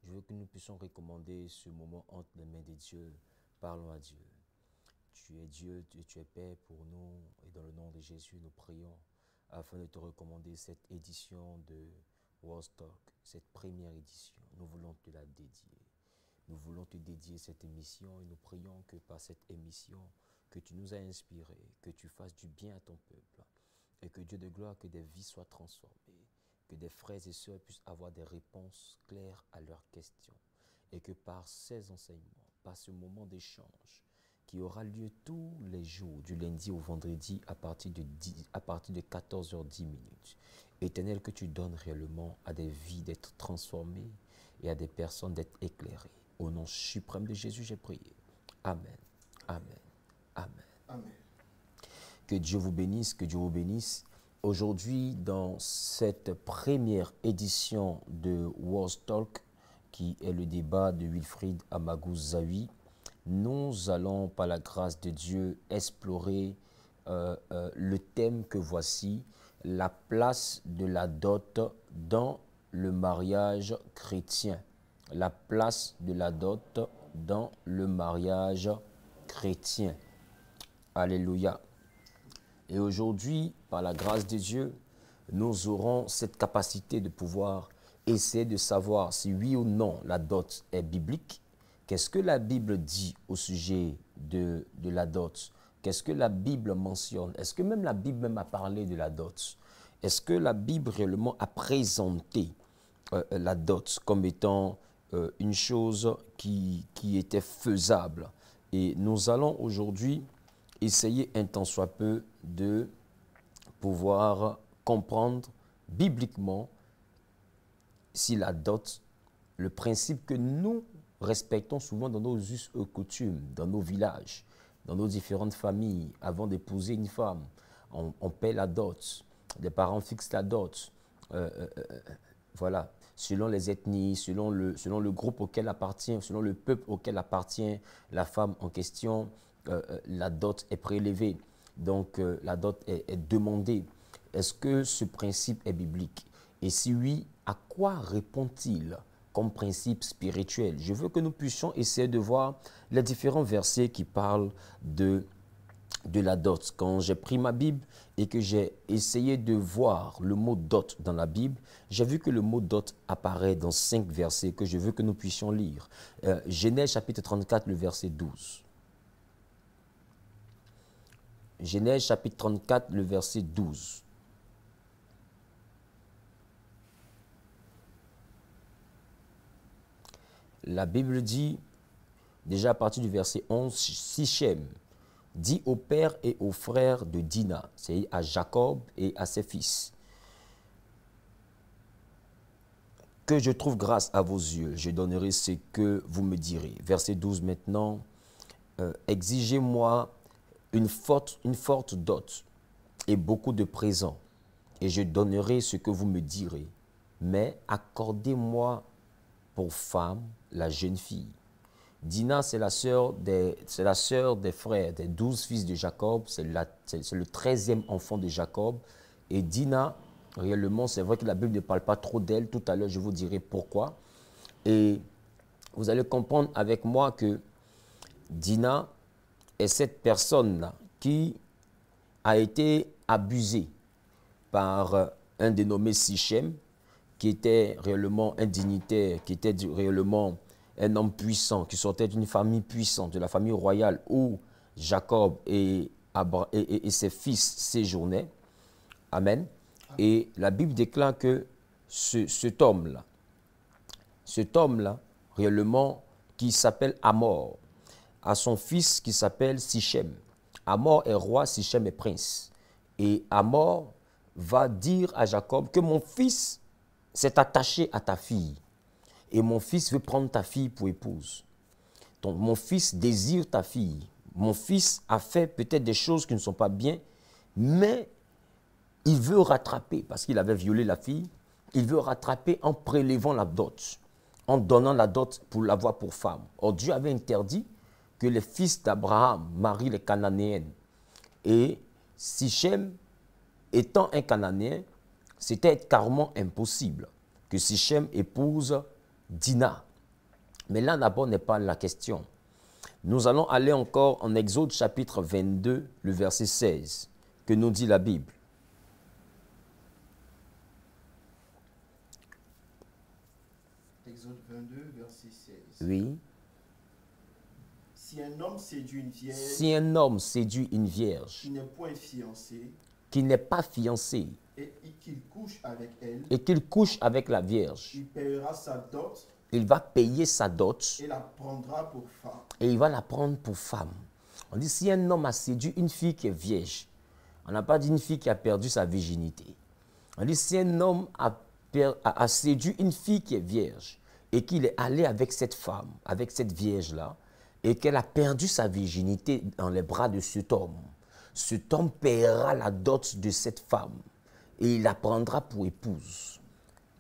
je veux que nous puissions recommander ce moment entre les mains de Dieu. Parlons à Dieu. Tu es Dieu, tu es Père pour nous, et dans le nom de Jésus, nous prions afin de te recommander cette édition de Woodstock, cette première édition. Nous voulons te la dédier. Nous voulons te dédier cette émission et nous prions que par cette émission que tu nous as inspiré, que tu fasses du bien à ton peuple et que Dieu de gloire, que des vies soient transformées, que des frères et sœurs puissent avoir des réponses claires à leurs questions et que par ces enseignements, par ce moment d'échange qui aura lieu tous les jours, du lundi au vendredi à partir de 14h10, Éternel, que tu donnes réellement à des vies d'être transformées et à des personnes d'être éclairées. Au nom suprême de Jésus, j'ai prié. Amen. Amen. Amen. Amen. Que Dieu vous bénisse, que Dieu vous bénisse. Aujourd'hui, dans cette première édition de Woodstock, qui est le débat de Wilfried Amagu-Zawi, nous allons, par la grâce de Dieu, explorer le thème que voici, la place de la dot dans le mariage chrétien. La place de la dot dans le mariage chrétien. Alléluia. Et aujourd'hui, par la grâce de Dieu, nous aurons cette capacité de pouvoir essayer de savoir si oui ou non la dot est biblique. Qu'est-ce que la Bible dit au sujet de la dot? Qu'est-ce que la Bible mentionne? Est-ce que même la Bible a parlé de la dot? Est-ce que la Bible réellement a présenté la dot comme étant une chose qui était faisable? Et nous allons aujourd'hui essayer un tant soit peu de pouvoir comprendre bibliquement si la dot, le principe que nous respectons souvent dans nos us et coutumes, dans nos villages, dans nos différentes familles, avant d'épouser une femme, on paie la dot, les parents fixent la dot, voilà, selon les ethnies, selon le groupe auquel appartient, selon le peuple auquel appartient la femme en question, la dot est prélevée, donc la dot est demandée. Est-ce que ce principe est biblique? Et si oui, à quoi répond-il comme principe spirituel? Je veux que nous puissions essayer de voir les différents versets qui parlent de la dot. Quand j'ai pris ma Bible et que j'ai essayé de voir le mot dot dans la Bible, j'ai vu que le mot dot apparaît dans 5 versets que je veux que nous puissions lire. Genèse chapitre 34, le verset 12. Genèse chapitre 34, le verset 12. La Bible dit, déjà à partir du verset 11, Sichem dit au père et aux frères de Dina, c'est à Jacob et à ses fils, que je trouve grâce à vos yeux, je donnerai ce que vous me direz. Verset 12 maintenant, exigez-moi une forte dot et beaucoup de présents, et je donnerai ce que vous me direz, mais accordez-moi pour femme la jeune fille. Dina, c'est la sœur des frères, des 12 fils de Jacob, c'est le 13e enfant de Jacob. Et Dina, réellement, c'est vrai que la Bible ne parle pas trop d'elle. Tout à l'heure, je vous dirai pourquoi. Et vous allez comprendre avec moi que Dina est cette personne-là qui a été abusée par un dénommé Sichem, qui était réellement un dignitaire, qui était réellement un homme puissant, qui sortait d'une famille puissante, de la famille royale où Jacob et ses fils séjournaient. Amen. Et la Bible déclare que cet homme-là, réellement, qui s'appelle Hamor, a son fils qui s'appelle Sichem. Hamor est roi, Sichem est prince. Et Hamor va dire à Jacob que mon fils s'est attaché à ta fille. Et mon fils veut prendre ta fille pour épouse. Donc mon fils désire ta fille. Mon fils a fait peut-être des choses qui ne sont pas bien, mais il veut rattraper, parce qu'il avait violé la fille, il veut rattraper en prélevant la dot, en donnant la dot pour l'avoir pour femme. Or Dieu avait interdit que les fils d'Abraham marient les Cananéennes. Et Sichem, étant un Cananéen, c'était carrément impossible. que Sichem épouse Dina. Mais là d'abord n'est pas la question. Nous allons aller encore en Exode chapitre 22, le verset 16, que nous dit la Bible. Exode 22, verset 16. Oui. Si un homme séduit une vierge, Si un homme séduit une vierge qui n'est point fiancé, qui n'est pas fiancée et qu'il couche avec elle, et qu'il couche avec la vierge, il paiera sa dot il va payer sa dot et la prendra pour femme. et il va la prendre pour femme. On dit si un homme a séduit une fille qui est vierge, on n'a pas dit une fille qui a perdu sa virginité. On dit si un homme a séduit une fille qui est vierge et qu'il est allé avec cette femme, avec cette vierge-là, et qu'elle a perdu sa virginité dans les bras de cet homme paiera la dot de cette femme et il la prendra pour épouse.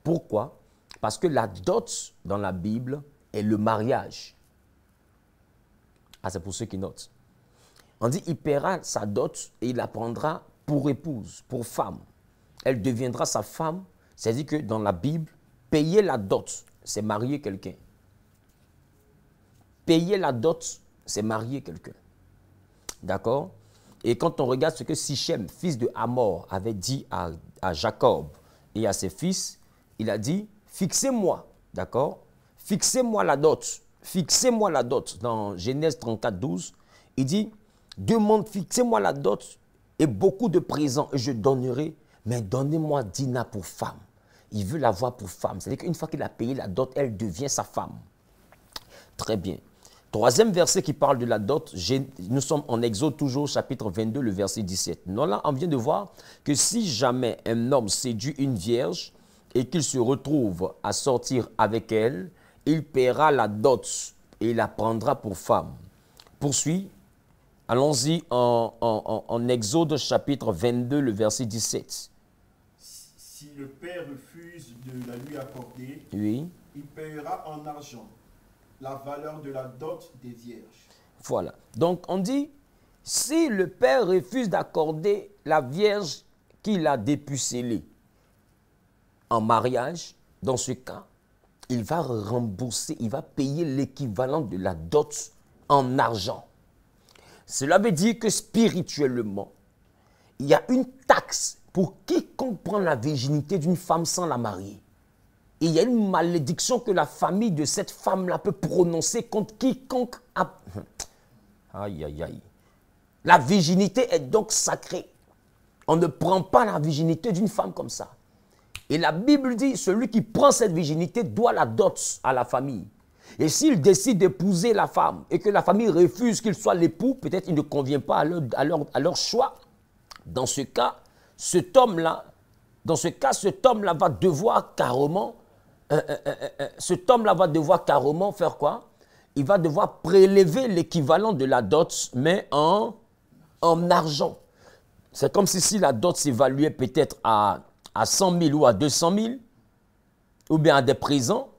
Pourquoi? Parce que la dot dans la Bible est le mariage. Ah, c'est pour ceux qui notent. On dit il paiera sa dot et il la prendra pour épouse, pour femme. Elle deviendra sa femme. C'est-à-dire que dans la Bible, payer la dot, c'est marier quelqu'un. Payer la dot, c'est marier quelqu'un. D'accord? Et quand on regarde ce que Sichem, fils de Hamor, avait dit à Jacob et à ses fils, il a dit, fixez-moi, d'accord? Fixez-moi la dot. Fixez-moi la dot. Dans Genèse 34, 12, il dit, fixez-moi la dot et beaucoup de présents et je donnerai, mais donnez-moi Dina pour femme. Il veut l'avoir pour femme. C'est-à-dire qu'une fois qu'il a payé la dot, elle devient sa femme. Très bien. Troisième verset qui parle de la dot, nous sommes en Exode toujours, chapitre 22, le verset 17. Non, là, on vient de voir que si jamais un homme séduit une vierge et qu'il se retrouve à sortir avec elle, il paiera la dot et il la prendra pour femme. Poursuit. Allons-y en Exode chapitre 22, le verset 17. Si le père refuse de la lui accorder, Oui. il paiera en argent la valeur de la dot des vierges. Voilà. Donc on dit, si le père refuse d'accorder la vierge qu'il a dépucellée en mariage, dans ce cas, il va rembourser, il va payer l'équivalent de la dot en argent. Cela veut dire que spirituellement, il y a une taxe pour quiconque prend la virginité d'une femme sans la marier. Et il y a une malédiction que la famille de cette femme-là peut prononcer contre quiconque a... Aïe, aïe, aïe. La virginité est donc sacrée. On ne prend pas la virginité d'une femme comme ça. Et la Bible dit, celui qui prend cette virginité doit la dot à la famille. Et s'il décide d'épouser la femme et que la famille refuse qu'il soit l'époux, peut-être il ne convient pas à leur choix. Dans ce cas, cet homme-là va devoir carrément faire quoi? Il va devoir prélever l'équivalent de la dot, mais en argent. C'est comme si la dot s'évaluait peut-être à 100 000 ou à 200 000, ou bien à des présents.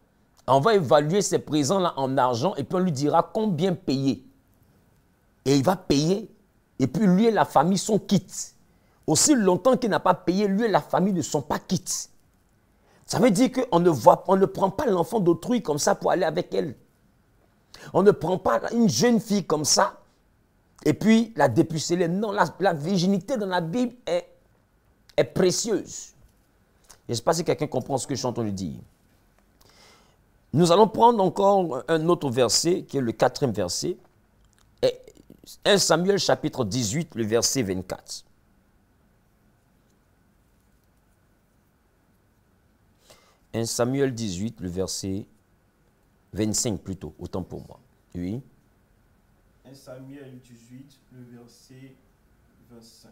On va évaluer ces présents-là en argent et puis on lui dira combien payer. Et il va payer. Et puis lui et la famille sont quittes. Aussi longtemps qu'il n'a pas payé, lui et la famille ne sont pas quittes. Ça veut dire qu'on ne prend pas l'enfant d'autrui comme ça pour aller avec elle. On ne prend pas une jeune fille comme ça et puis la dépuceler. Non, la virginité dans la Bible est précieuse. Je ne sais pas si quelqu'un comprend ce que je suis en train de dire. Nous allons prendre encore un autre verset, qui est le 4e verset. 1 Samuel chapitre 18, le verset 24. « 1 Samuel 18, le verset 25 plutôt, autant pour moi. » Oui. 1 Samuel 18, le verset 25.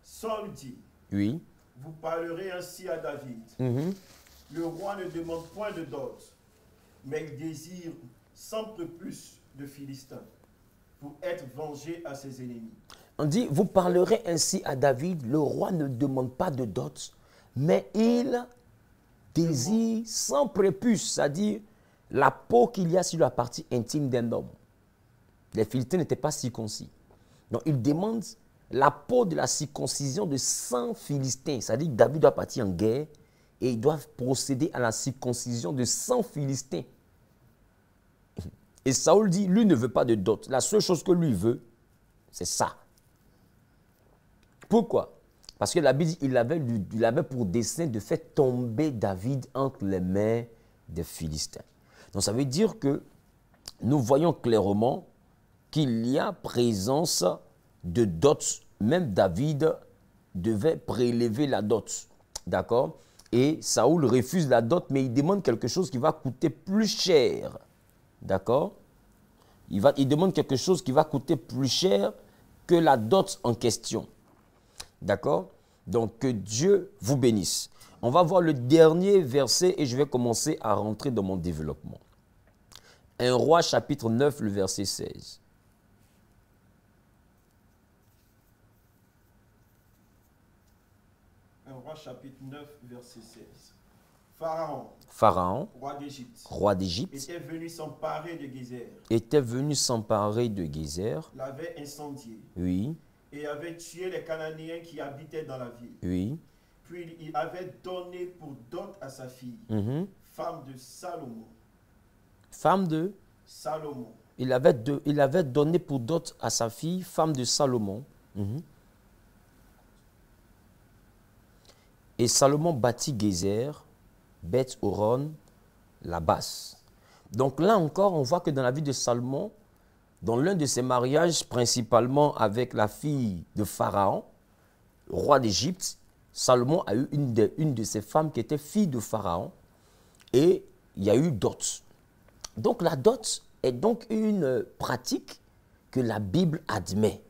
Saul dit, Oui. vous parlerez ainsi à David. Le roi ne demande point de dot, mais il désire sans plus de Philistins pour être vengé à ses ennemis. On dit, vous parlerez ainsi à David, le roi ne demande pas de dot, mais il désire sans prépuce, c'est-à-dire la peau qu'il y a sur la partie intime d'un homme. Les Philistins n'étaient pas circoncis. Donc il demande la peau de la circoncision de 100 Philistins, c'est-à-dire que David doit partir en guerre. et ils doivent procéder à la circoncision de 100 Philistins. Et Saoul dit, lui ne veut pas de dot. La seule chose que lui veut, c'est ça. Pourquoi? Parce que la Bible dit il avait pour dessein de faire tomber David entre les mains des Philistins. Donc ça veut dire que nous voyons clairement qu'il y a présence de dot. Même David devait prélever la dot. D'accord? Et Saoul refuse la dot, mais il demande quelque chose qui va coûter plus cher. D'accord? Il demande quelque chose qui va coûter plus cher que la dot en question. D'accord? Donc, que Dieu vous bénisse. On va voir le dernier verset et je vais commencer à rentrer dans mon développement. 1 Roi chapitre 9, le verset 16. Chapitre 9, verset 16. Pharaon, roi d'Égypte, était venu s'emparer de Gézer, l'avait incendié, oui, et avait tué les Cananéens qui habitaient dans la ville. Oui. Puis il avait donné pour dot à sa fille, femme de Salomon. Femme de Salomon. Il avait donné pour dot à sa fille, femme de Salomon. Et Salomon bâtit Gézer, Beth-Horon, la basse. Donc là encore, on voit que dans la vie de Salomon, dans l'un de ses mariages, principalement avec la fille de Pharaon, roi d'Égypte, Salomon a eu une de ses femmes qui était fille de Pharaon, et il y a eu dot. Donc la dot est donc une pratique que la Bible admet,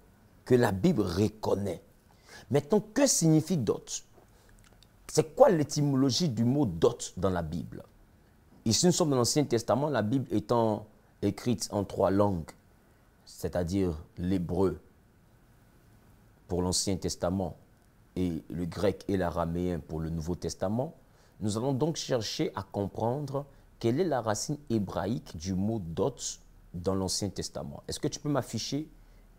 que la Bible reconnaît. Maintenant, que signifie dot? C'est quoi l'étymologie du mot dot dans la Bible? Ici, nous sommes dans l'Ancien Testament, la Bible étant écrite en 3 langues, c'est-à-dire l'hébreu pour l'Ancien Testament et le grec et l'araméen pour le Nouveau Testament. Nous allons donc chercher à comprendre quelle est la racine hébraïque du mot dot dans l'Ancien Testament. Est-ce que tu peux m'afficher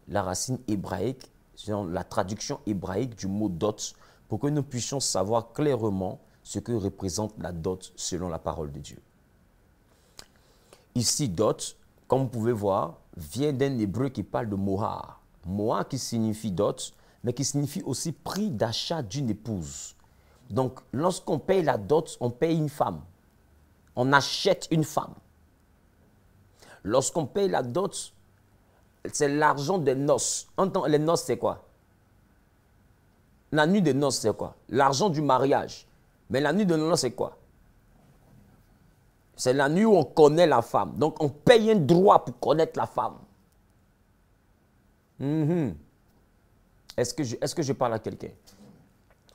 la racine hébraïque, la traduction hébraïque du mot dot, pour que nous puissions savoir clairement ce que représente la dot selon la parole de Dieu. Ici, dot, comme vous pouvez voir, vient d'un hébreu qui parle de mohar. Mohar qui signifie dot, mais qui signifie aussi prix d'achat d'une épouse. Donc, lorsqu'on paye la dot, on paye une femme. On achète une femme. Lorsqu'on paye la dot, c'est l'argent des noces. Les noces, c'est quoi? La nuit de noces, c'est quoi? L'argent du mariage. Mais la nuit de noces, c'est quoi? C'est la nuit où on connaît la femme. Donc, on paye un droit pour connaître la femme. Est-ce que je parle à quelqu'un?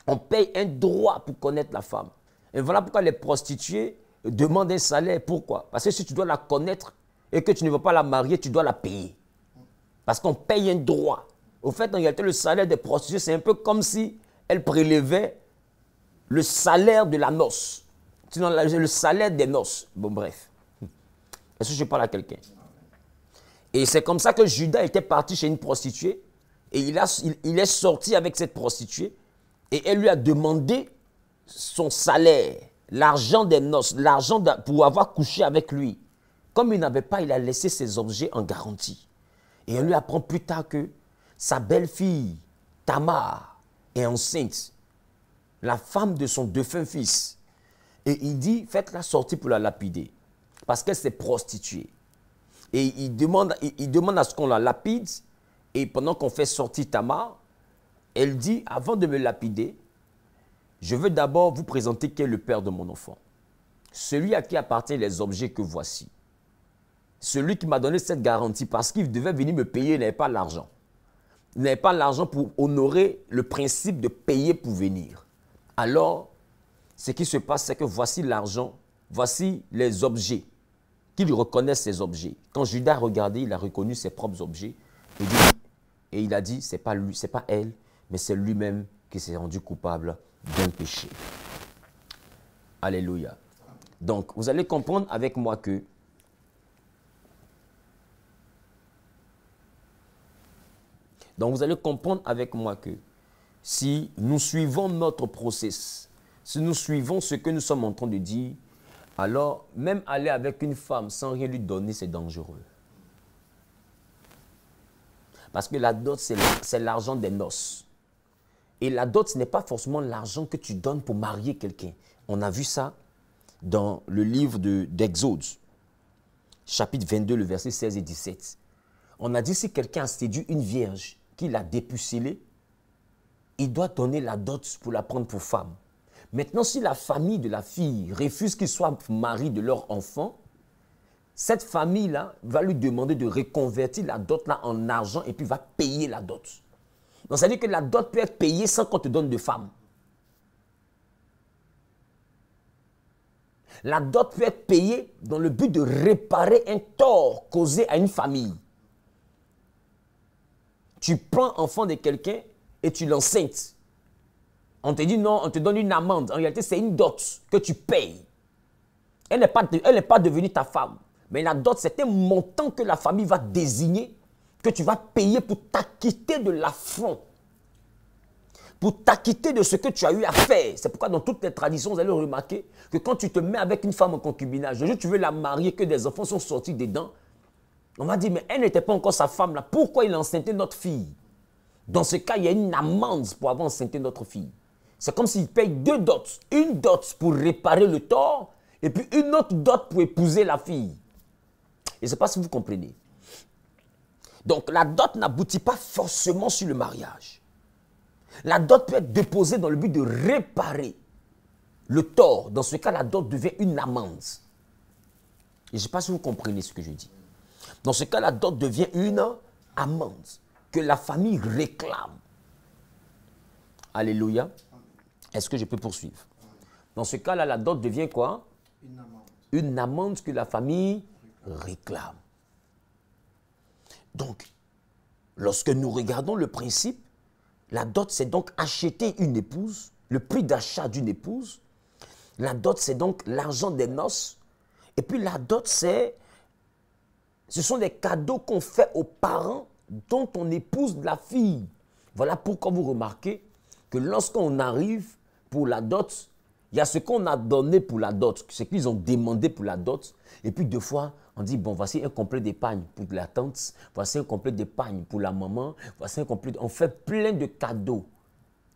On paye un droit pour connaître la femme. Et voilà pourquoi les prostituées demandent un salaire. Pourquoi? Parce que si tu dois la connaître et que tu ne veux pas la marier, tu dois la payer. Parce qu'on paye un droit. Au fait, en réalité, le salaire des prostituées, c'est un peu comme si elles prélevaient le salaire de la noce. Sinon, le salaire des noces. Bon, bref. Est-ce que je parle à quelqu'un? Et c'est comme ça que Judas était parti chez une prostituée. Et il est sorti avec cette prostituée. Et elle lui a demandé son salaire, l'argent des noces, l'argent pour avoir couché avec lui. Comme il n'avait pas, il a laissé ses objets en garantie. Et on lui apprend plus tard que sa belle-fille, Tamar, est enceinte, la femme de son défunt fils. Et il dit, faites-la sortir pour la lapider, parce qu'elle s'est prostituée. Et il demande à ce qu'on la lapide, et pendant qu'on fait sortir Tamar, elle dit, avant de me lapider, je veux d'abord vous présenter qui est le père de mon enfant. Celui à qui appartiennent les objets que voici. Celui qui m'a donné cette garantie, parce qu'il devait venir me payer, il n'avait pas l'argent. Il n'avait pas l'argent pour honorer le principe de payer pour venir. Alors, ce qui se passe, c'est que voici l'argent, voici les objets, qu'il reconnaît ces objets. Quand Judas a regardé, il a reconnu ses propres objets, et il a dit, ce n'est pas lui, c'est pas elle, mais c'est lui-même qui s'est rendu coupable d'un péché. Alléluia. Donc, vous allez comprendre avec moi que si nous suivons notre process, si nous suivons ce que nous sommes en train de dire, alors même aller avec une femme sans rien lui donner, c'est dangereux. Parce que la dot, c'est l'argent des noces. Et la dot, ce n'est pas forcément l'argent que tu donnes pour marier quelqu'un. On a vu ça dans le livre d'Exode, chapitre 22, le verset 16 et 17. On a dit si quelqu'un a séduit une vierge, qu'il a dépucellée, il doit donner la dot pour la prendre pour femme. Maintenant, si la famille de la fille refuse qu'il soit mari de leur enfant, cette famille-là va lui demander de reconvertir la dot-là en argent et puis va payer la dot. Donc, ça veut dire que la dot peut être payée sans qu'on te donne de femme. La dot peut être payée dans le but de réparer un tort causé à une famille. Tu prends enfant de quelqu'un et tu l'enceintes. On te dit non, on te donne une amende. En réalité, c'est une dot que tu payes. Elle n'est pas devenue ta femme. Mais la dot, c'est un montant que la famille va désigner, que tu vas payer pour t'acquitter de l'affront. Pour t'acquitter de ce que tu as eu à faire. C'est pourquoi dans toutes les traditions, vous allez remarquer que quand tu te mets avec une femme en concubinage, le jour où tu veux la marier, que des enfants sont sortis dedans, on va dire, mais elle n'était pas encore sa femme là. Pourquoi il a enceinté notre fille? Dans ce cas, il y a une amende pour avoir enceinté notre fille. C'est comme s'il paye deux dots. Une dot pour réparer le tort et puis une autre dot pour épouser la fille. Je ne sais pas si vous comprenez. Donc la dot n'aboutit pas forcément sur le mariage. La dot peut être déposée dans le but de réparer le tort. Dans ce cas, la dot devient une amende. Et je ne sais pas si vous comprenez ce que je dis. Dans ce cas, la dot devient une amende que la famille réclame. Alléluia. Est-ce que je peux poursuivre? Dans ce cas-là, la dot devient quoi? Une amende. Une amende que la famille réclame. Donc, lorsque nous regardons le principe, la dot, c'est donc acheter une épouse, le prix d'achat d'une épouse. La dot, c'est donc l'argent des noces. Et puis la dot, ce sont des cadeaux qu'on fait aux parents dont on épouse la fille. Voilà pourquoi vous remarquez que lorsqu'on arrive pour la dot, il y a ce qu'on a donné pour la dot, ce qu'ils ont demandé pour la dot. Et puis deux fois, on dit, bon, voici un complet d'épargne pour la tante, voici un complet d'épargne pour la maman, voici un complet... On fait plein de cadeaux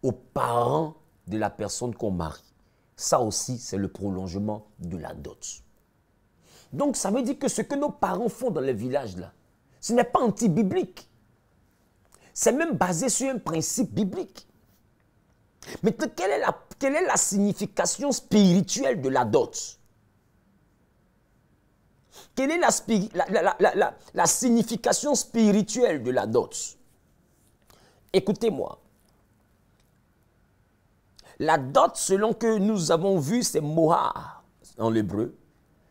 aux parents de la personne qu'on marie. Ça aussi, c'est le prolongement de la dot. Donc, ça veut dire que ce que nos parents font dans les villages, là, ce n'est pas anti-biblique. C'est même basé sur un principe biblique. Mais quelle est la signification spirituelle de la dot? Quelle est la signification spirituelle de la dot? Écoutez-moi. La dot, selon que nous avons vu, c'est mohar en l'hébreu.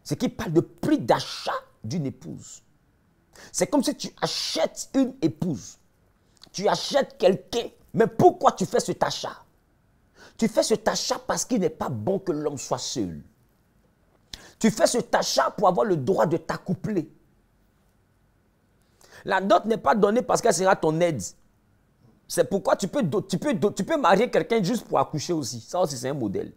C'est qui parle de prix d'achat d'une épouse. C'est comme si tu achètes une épouse. Tu achètes quelqu'un. Mais pourquoi tu fais cet achat? Tu fais cet achat parce qu'il n'est pas bon que l'homme soit seul. Tu fais cet achat pour avoir le droit de t'accoupler. La dot n'est pas donnée parce qu'elle sera ton aide. C'est pourquoi tu peux marier quelqu'un juste pour accoucher aussi. Ça aussi, c'est un modèle.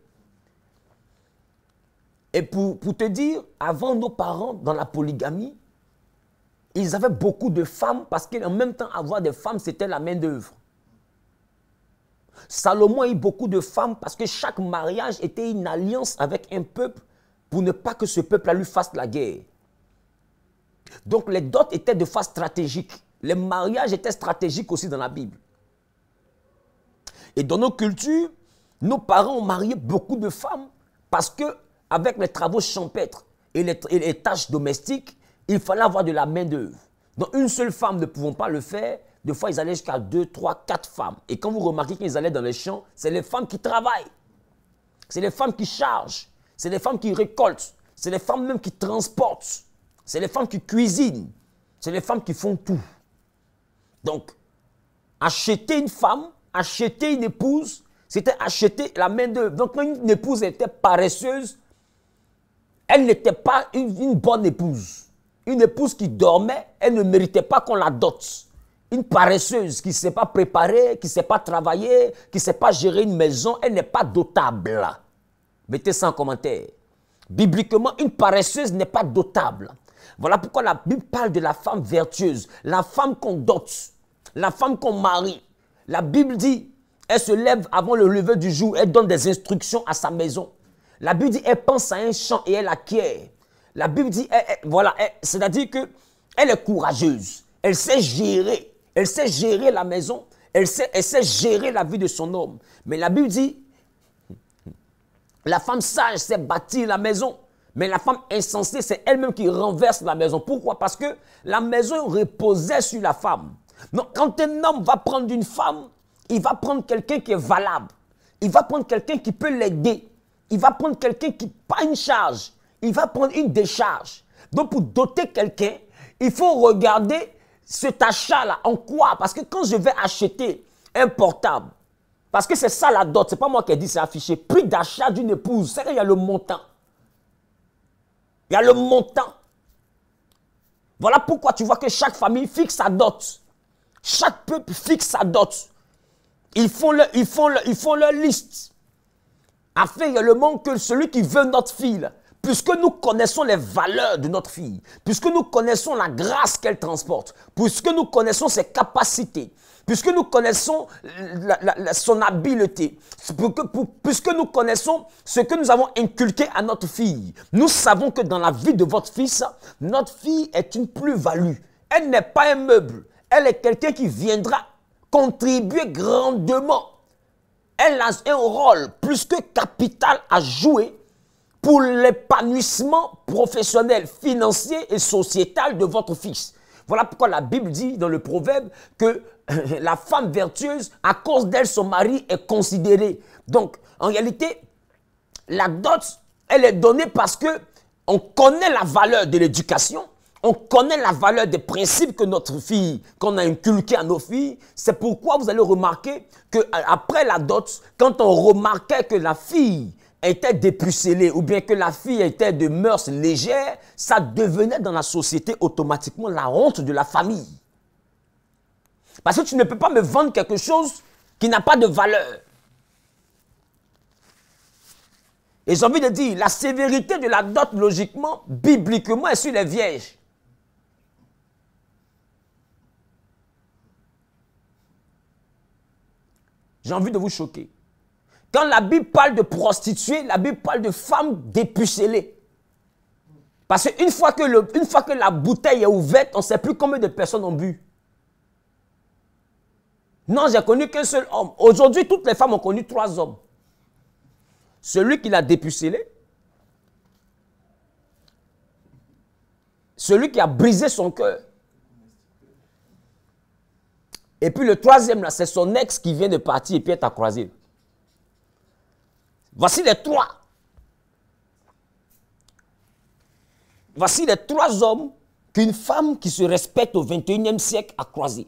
Et pour te dire, avant nos parents, dans la polygamie, ils avaient beaucoup de femmes parce qu'en même temps, avoir des femmes, c'était la main-d'œuvre. Salomon a eu beaucoup de femmes parce que chaque mariage était une alliance avec un peuple pour ne pas que ce peuple-là lui fasse la guerre. Donc les dots étaient de fois stratégiques. Les mariages étaient stratégiques aussi dans la Bible. Et dans nos cultures, nos parents ont marié beaucoup de femmes parce que avec les travaux champêtres et les tâches domestiques, il fallait avoir de la main-d'œuvre. Donc une seule femme ne pouvant pas le faire, des fois ils allaient jusqu'à 2, 3, 4 femmes. Et quand vous remarquez qu'ils allaient dans les champs, c'est les femmes qui travaillent. C'est les femmes qui chargent. C'est les femmes qui récoltent. C'est les femmes même qui transportent. C'est les femmes qui cuisinent. C'est les femmes qui font tout. Donc, acheter une femme, acheter une épouse, c'était acheter la main-d'œuvre. Donc, quand une épouse était paresseuse, elle n'était pas une bonne épouse. Une épouse qui dormait, elle ne méritait pas qu'on la dote. Une paresseuse qui ne sait pas préparer, qui ne sait pas travailler, qui ne sait pas gérer une maison, elle n'est pas dotable. Mettez ça en commentaire. Bibliquement, une paresseuse n'est pas dotable. Voilà pourquoi la Bible parle de la femme vertueuse, la femme qu'on dote, la femme qu'on marie. La Bible dit, elle se lève avant le lever du jour, elle donne des instructions à sa maison. La Bible dit, elle pense à un champ et elle acquiert. La Bible dit, voilà, c'est-à-dire qu'elle est courageuse, elle sait gérer la maison, elle sait gérer la vie de son homme. Mais la Bible dit, la femme sage sait bâtir la maison, mais la femme insensée, c'est elle-même qui renverse la maison. Pourquoi? Parce que la maison reposait sur la femme. Donc, quand un homme va prendre une femme, il va prendre quelqu'un qui est valable. Il va prendre quelqu'un qui peut l'aider. Il va prendre quelqu'un qui n'a pas une charge. Il va prendre une décharge. Donc, pour doter quelqu'un, il faut regarder cet achat-là. En quoi? Parce que quand je vais acheter un portable, parce que c'est ça la dot, ce n'est pas moi qui ai dit, c'est affiché. Prix d'achat d'une épouse, c'est qu'il y a le montant. Il y a le montant. Voilà pourquoi tu vois que chaque famille fixe sa dot. Chaque peuple fixe sa dot. Ils font leur liste. Afin également que celui qui veut notre fille, puisque nous connaissons les valeurs de notre fille, puisque nous connaissons la grâce qu'elle transporte, puisque nous connaissons ses capacités, puisque nous connaissons son habileté, puisque nous connaissons ce que nous avons inculqué à notre fille, nous savons que dans la vie de votre fils, notre fille est une plus-value. Elle n'est pas un meuble, elle est quelqu'un qui viendra contribuer grandement. Elle a un rôle plus que capital à jouer pour l'épanouissement professionnel, financier et sociétal de votre fils. Voilà pourquoi la Bible dit dans le proverbe que la femme vertueuse, à cause d'elle, son mari est considéré. Donc, en réalité, la dot, elle est donnée parce que on connaît la valeur de l'éducation, on connaît la valeur des principes que notre fille, qu'on a inculqués à nos filles. C'est pourquoi vous allez remarquer qu'après la dot, quand on remarquait que la fille était dépucellée ou bien que la fille était de mœurs légères, ça devenait dans la société automatiquement la honte de la famille. Parce que tu ne peux pas me vendre quelque chose qui n'a pas de valeur. Et j'ai envie de dire, la sévérité de la dot, logiquement, bibliquement, est sur les vierges. J'ai envie de vous choquer. Quand la Bible parle de prostituées, la Bible parle de femmes dépucellées. Parce qu'une fois que la bouteille est ouverte, on ne sait plus combien de personnes ont bu. Non, j'ai connu qu'un seul homme. Aujourd'hui, toutes les femmes ont connu 3 hommes. Celui qui l'a dépucellé, celui qui a brisé son cœur. Et puis le 3e, là, c'est son ex qui vient de partir et puis elle t'a croisé. Voici les 3. Voici les 3 hommes qu'une femme qui se respecte au 21e siècle a croisé.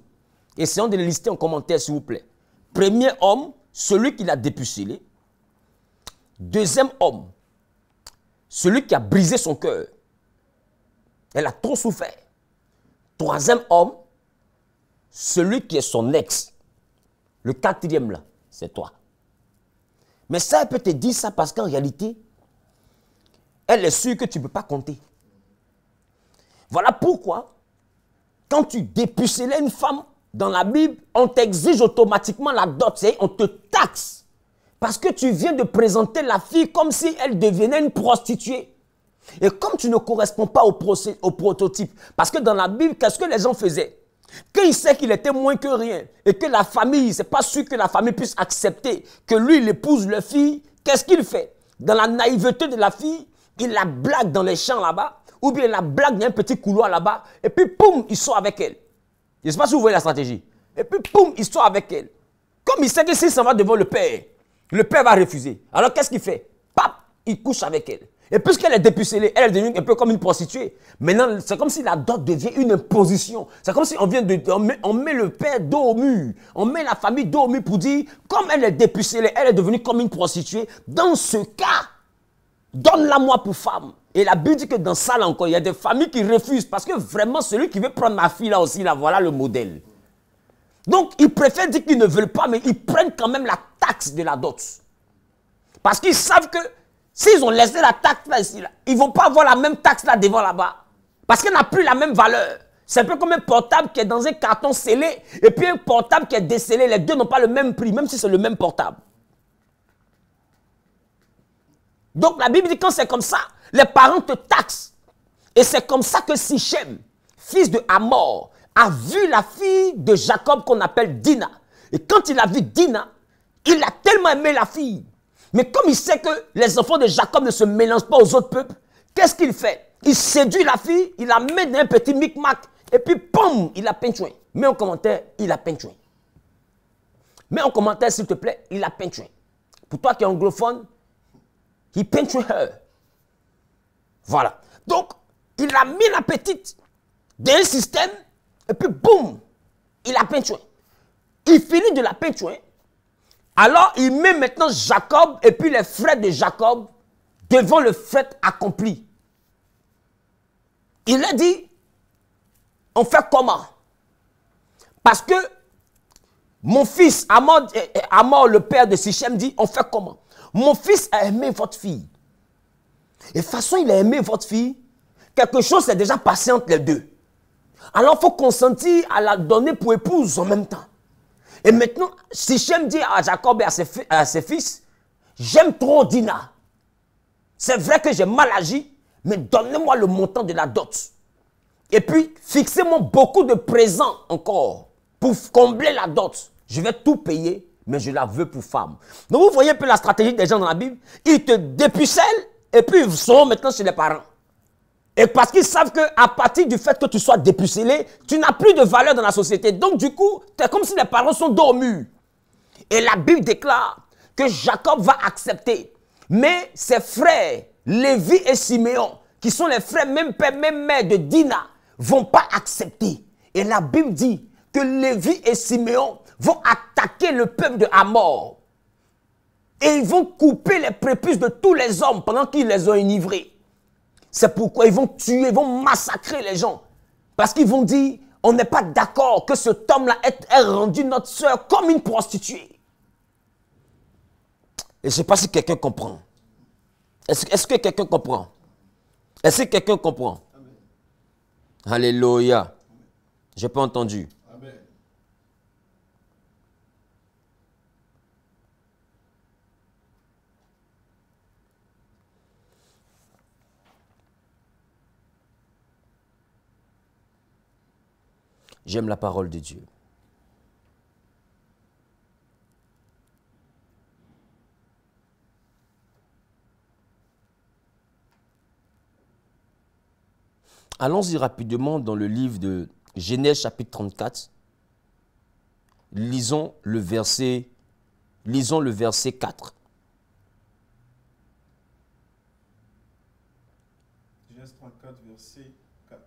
Essayons de les lister en commentaire, s'il vous plaît. Premier homme, celui qui l'a dépucellé. 2e homme, celui qui a brisé son cœur. Elle a trop souffert. 3e homme, celui qui est son ex. Le 4e là, c'est toi. Mais ça, elle peut te dire ça parce qu'en réalité, elle est sûre que tu ne peux pas compter. Voilà pourquoi, quand tu dépucelles une femme dans la Bible, on t'exige automatiquement la dot, c'est-à-dire on te taxe. Parce que tu viens de présenter la fille comme si elle devenait une prostituée. Et comme tu ne corresponds pas au prototype, parce que dans la Bible, qu'est-ce que les gens faisaient? Quand il sait qu'il était moins que rien, et que la famille, c'est pas sûr que la famille puisse accepter que lui, il épouse leur fille, qu'est-ce qu'il fait? Dans la naïveté de la fille, il la blague dans les champs là-bas, ou bien il la blague dans un petit couloir là-bas, et puis poum, il sort avec elle. Je ne sais pas si vous voyez la stratégie. Et puis poum, il sort avec elle. Comme il sait que s'il s'en va devant le père va refuser. Alors qu'est-ce qu'il fait? Pap, il couche avec elle. Et puisqu'elle est dépucellée, elle est devenue un peu comme une prostituée. Maintenant, c'est comme si la dot devient une imposition. C'est comme si on met le père dos au mur. On met la famille dos au mur pour dire, comme elle est dépucellée, elle est devenue comme une prostituée. Dans ce cas, donne-la moi pour femme. Et la Bible dit que dans ça, là encore, il y a des familles qui refusent. Parce que vraiment, celui qui veut prendre ma fille là aussi, là, voilà le modèle. Donc, ils préfèrent dire qu'ils ne veulent pas, mais ils prennent quand même la taxe de la dot. Parce qu'ils savent que S'ils ont laissé la taxe là, ici, là, ils ne vont pas avoir la même taxe là devant là-bas. Parce qu'elle n'a plus la même valeur. C'est un peu comme un portable qui est dans un carton scellé et puis un portable qui est décellé. Les deux n'ont pas le même prix, même si c'est le même portable. Donc la Bible dit quand c'est comme ça, les parents te taxent. Et c'est comme ça que Sichem, fils de Hamor, a vu la fille de Jacob qu'on appelle Dina. Et quand il a vu Dina, il a tellement aimé la fille. Mais comme il sait que les enfants de Jacob ne se mélangent pas aux autres peuples, qu'est-ce qu'il fait? Il séduit la fille, il la met dans un petit micmac, et puis, pom, il a peintué. Mets en commentaire, il a peintué. Mets en commentaire, s'il te plaît, il a peintué. Pour toi qui es anglophone, he peintué her. Voilà. Donc, il a mis la petite dans un système, et puis, boum, il a peintué. Il finit de la peintuer. Alors, il met maintenant Jacob et puis les frères de Jacob devant le fait accompli. Il a dit, on fait comment? Parce que mon fils, Hamor, le père de Sichem, dit, on fait comment? Mon fils a aimé votre fille. Et de toute façon, il a aimé votre fille. Quelque chose s'est déjà passé entre les deux. Alors, il faut consentir à la donner pour épouse en même temps. Et maintenant, Sichem dit à Jacob et à ses fils, j'aime trop Dina. C'est vrai que j'ai mal agi, mais donnez-moi le montant de la dot. Et puis, fixez-moi beaucoup de présents encore pour combler la dot. Je vais tout payer, mais je la veux pour femme. Donc, vous voyez un peu la stratégie des gens dans la Bible. Ils te dépucellent et puis ils sont maintenant chez les parents. Et parce qu'ils savent qu'à partir du fait que tu sois dépucellé, tu n'as plus de valeur dans la société. Donc du coup, c'est comme si les parents sont dormus. Et la Bible déclare que Jacob va accepter. Mais ses frères, Lévi et Siméon, qui sont les frères même père, même mère de Dina, vont pas accepter. Et la Bible dit que Lévi et Siméon vont attaquer le peuple de Hamor. Et ils vont couper les prépuces de tous les hommes pendant qu'ils les ont enivrés. C'est pourquoi ils vont tuer, ils vont massacrer les gens. Parce qu'ils vont dire, on n'est pas d'accord que cet homme-là ait rendu notre soeur comme une prostituée. Et je ne sais pas si quelqu'un comprend. Est-ce que quelqu'un comprend? Est-ce que quelqu'un comprend? Amen. Alléluia. Je n'ai pas entendu. Amen. J'aime la parole de Dieu. Allons-y rapidement dans le livre de Genèse chapitre 34. Lisons le verset 4. Genèse 34, verset 4.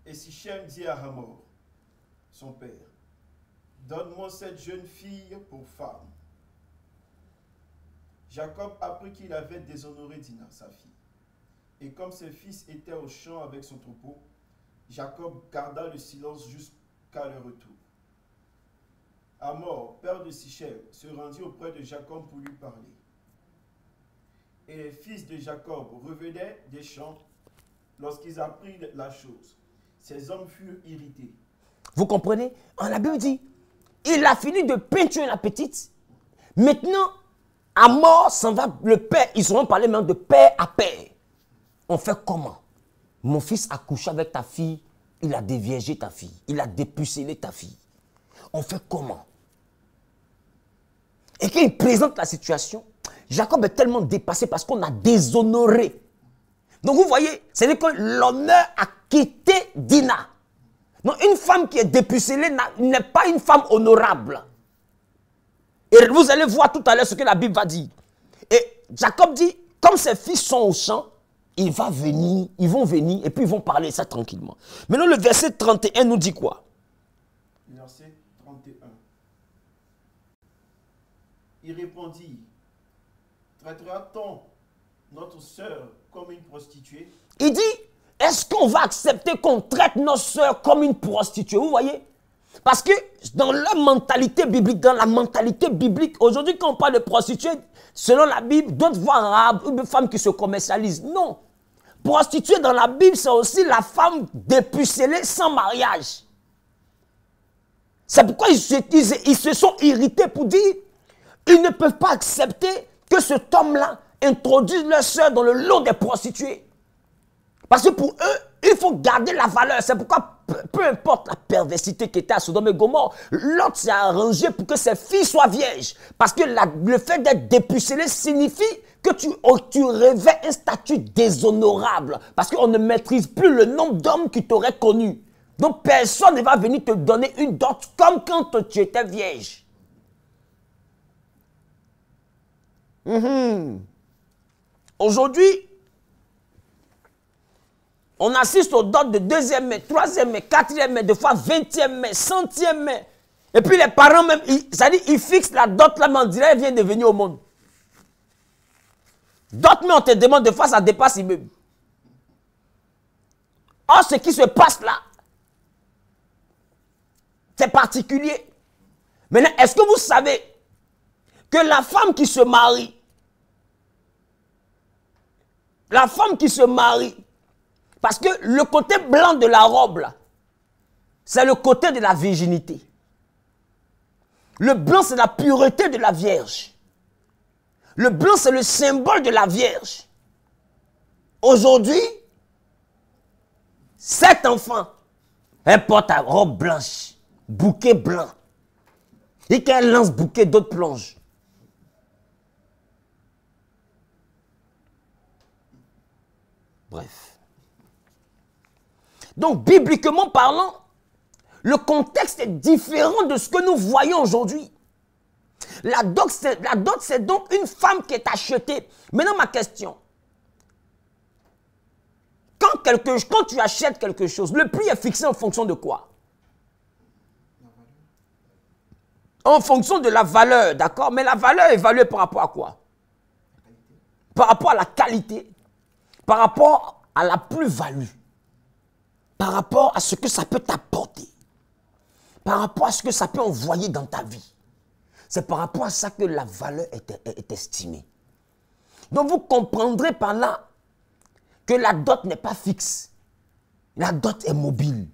Et Sichem dit à Hamor, son père, donne-moi cette jeune fille pour femme. Jacob apprit qu'il avait déshonoré Dina, sa fille. Et comme ses fils étaient au champ avec son troupeau, Jacob garda le silence jusqu'à leur retour. Hamor, père de Sichem, se rendit auprès de Jacob pour lui parler. Et les fils de Jacob revenaient des champs lorsqu'ils apprirent la chose. Ces hommes furent irrités. Vous comprenez? La Bible dit, il a fini de peinturer la petite. Maintenant, Hamor s'en va, le père, ils seront parlé maintenant de père à père. On fait comment? Mon fils a couché avec ta fille, il a déviergé ta fille, il a dépucellé ta fille. On fait comment? Et quand il présente la situation, Jacob est tellement dépassé parce qu'on a déshonoré. Donc vous voyez, c'est-à-dire que l'honneur a quitté Dina. Donc une femme qui est dépucellée n'est pas une femme honorable. Et vous allez voir tout à l'heure ce que la Bible va dire. Et Jacob dit, comme ses fils sont au champ, ils vont venir et puis ils vont parler ça tranquillement. Maintenant le verset 31 nous dit quoi? Verset 31. Il répondit, traitera-t-on notre sœur comme une prostituée? Il dit, est-ce qu'on va accepter qu'on traite notre sœur comme une prostituée? Vous voyez? Parce que dans la mentalité biblique, aujourd'hui quand on parle de prostituée, selon la Bible, d'autres voient arabe ou une femme qui se commercialise. Non. Prostituée dans la Bible, c'est aussi la femme dépucellée sans mariage. C'est pourquoi ils se sont irrités pour dire ils ne peuvent pas accepter que cet homme-là introduise leur soeur dans le lot des prostituées. Parce que pour eux, il faut garder la valeur. C'est pourquoi, peu importe la perversité qui était à Sodome et Gomorrhe, l'autre s'est arrangé pour que ses filles soient vierges. Parce que le fait d'être dépucellé signifie que tu revêts un statut déshonorable. Parce qu'on ne maîtrise plus le nombre d'hommes qui t'auraient connu. Donc personne ne va venir te donner une dot comme quand tu étais vierge. Aujourd'hui, on assiste aux dots de 2e mai, 3e mai, 4e mai, des fois 20e mai, 100e mai. Et puis les parents même, c'est-à-dire ils fixent la dot là, mais on dirait qu'elle vient de venir au monde. Dot, mais on te demande, des fois ça dépasse immeuble. Or, ce qui se passe là, c'est particulier. Maintenant, est-ce que vous savez que la femme qui se marie, parce que le côté blanc de la robe, là, c'est le côté de la virginité. Le blanc, c'est la pureté de la Vierge. Le blanc, c'est le symbole de la Vierge. Aujourd'hui, cet enfant, elle porte la robe blanche, bouquet blanc. Et quand elle lance bouquet, d'autres plongent. Bref. Donc, bibliquement parlant, le contexte est différent de ce que nous voyons aujourd'hui. La dot, c'est donc une femme qui est achetée. Maintenant, ma question. Quand tu achètes quelque chose, le prix est fixé en fonction de quoi? En fonction de la valeur, d'accord? Mais la valeur est évaluée par rapport à quoi? Par rapport à la qualité, par rapport à la plus-value, par rapport à ce que ça peut t'apporter, par rapport à ce que ça peut envoyer dans ta vie. C'est par rapport à ça que la valeur est estimée. Donc vous comprendrez par là que la dot n'est pas fixe. La dot est mobile.